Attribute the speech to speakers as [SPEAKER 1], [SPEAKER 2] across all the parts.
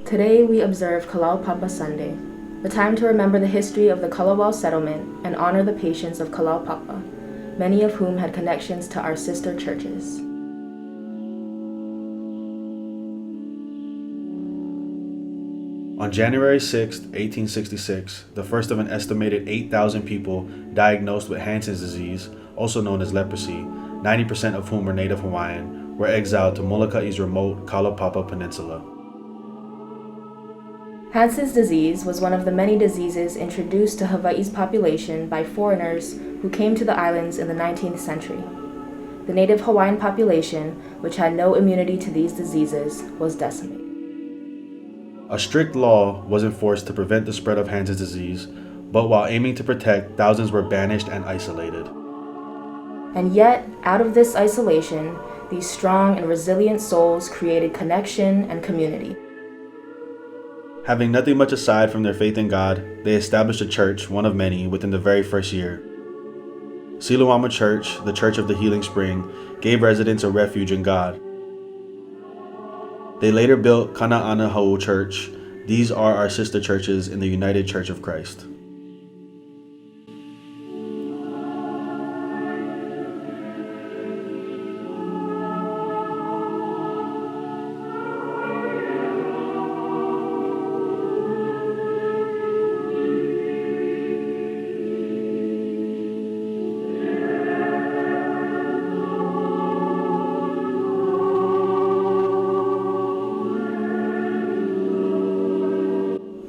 [SPEAKER 1] Today we observe Kalaupapa Sunday, a time to remember the history of the Kalawao settlement and honor the patients of Kalaupapa, many of whom had connections to our sister churches.
[SPEAKER 2] On January 6, 1866, the first of an estimated 8,000 people diagnosed with Hansen's disease, also known as leprosy, 90% of whom were native Hawaiian, were exiled to Molokai's remote Kalaupapa Peninsula.
[SPEAKER 1] Hansen's disease was one of the many diseases introduced to Hawaii's population by foreigners who came to the islands in the 19th century. The native Hawaiian population, which had no immunity to these diseases, was decimated.
[SPEAKER 2] A strict law was enforced to prevent the spread of Hansen's disease, but while aiming to protect, thousands were banished and isolated.
[SPEAKER 1] And yet, out of this isolation, these strong and resilient souls created connection and community.
[SPEAKER 2] Having nothing much aside from their faith in God, they established a church, one of many, within the very first year. Siluama Church, the Church of the Healing Spring, gave residents a refuge in God. They later built Kana'anahau Church. These are our sister churches in the United Church of Christ.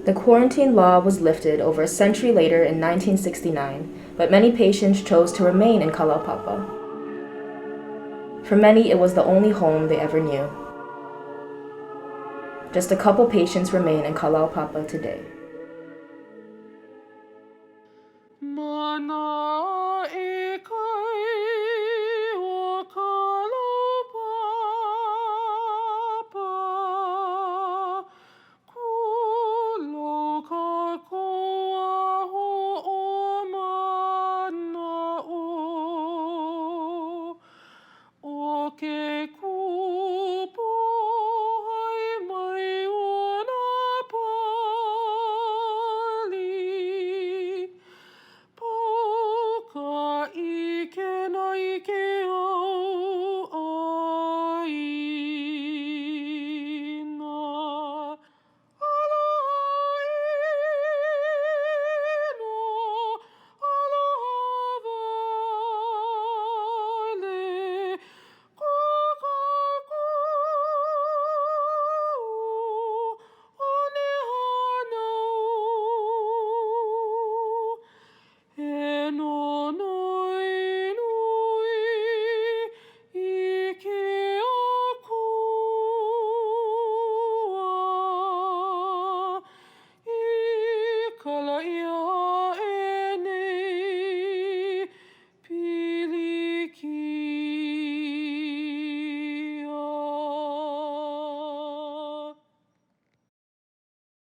[SPEAKER 1] The quarantine law was lifted over a century later in 1969, but many patients chose to remain in Kalaupapa. For many, it was the only home they ever knew. Just a couple patients remain in Kalaupapa today.